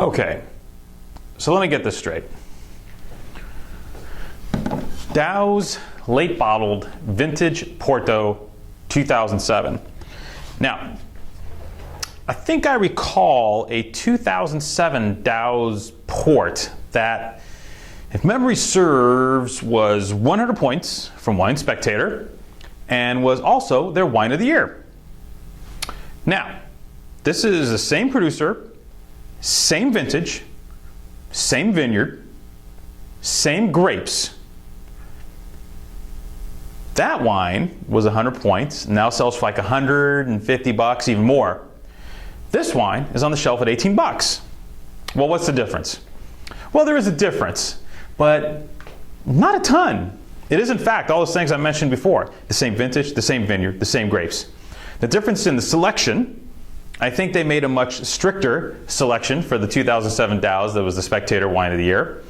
Okay, so let me get this straight. Dows late bottled vintage Porto 2007. Now, I think I recall a 2007 Dows port that, if memory serves, was 100 points from Wine Spectator and was also their wine of the year. Now, this is the same producer, same vintage, same vineyard, same grapes. That wine was 100 points, now sells for like 150 bucks, even more. This wine is on the shelf at 18 bucks. Well, what's the difference? Well, there is a difference, but not a ton. It is, in fact, all those things I mentioned before. The same vintage, the same vineyard, the same grapes. The difference in the selection, I think they made a much stricter selection for the 2007 Dows that was the Spectator Wine of the Year.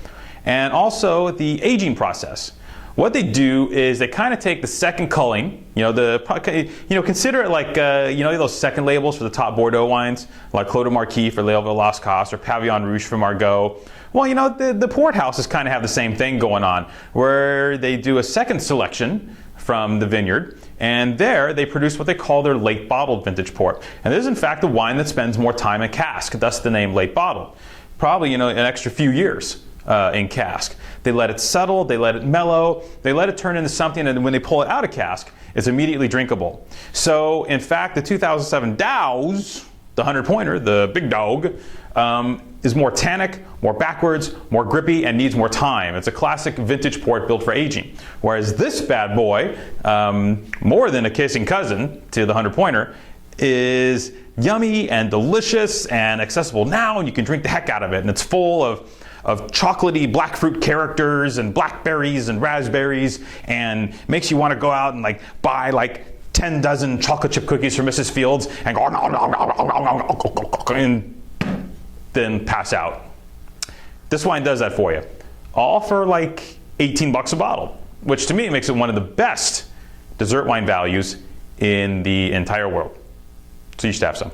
And also the aging process. What they do is they kind of take the second culling, consider it like, those second labels for the top Bordeaux wines, like Clos de Marquis for Léoville Las Casses or Pavillon Rouge for Margaux. Well, the port houses kind of have the same thing going on, where they do a second selection from the vineyard, and there they produce what they call their late bottled vintage port. And this is in fact a wine that spends more time in cask, thus the name late bottled. Probably, an extra few years in cask. They let it settle, they let it mellow, they let it turn into something, and when they pull it out of cask, it's immediately drinkable. So, in fact, the 2007 Dows, the 100-pointer, the big dog, is more tannic, more backwards, more grippy, and needs more time. It's a classic vintage port built for aging. Whereas this bad boy, more than a kissing cousin to the 100-pointer, is yummy and delicious and accessible now, and you can drink the heck out of it. And it's full of chocolatey black fruit characters and blackberries and raspberries, and makes you want to go out and buy 10 dozen chocolate chip cookies from Mrs. Fields and go and then pass out. This wine does that for you. All for 18 bucks a bottle, which to me makes it one of the best dessert wine values in the entire world. So you should have some.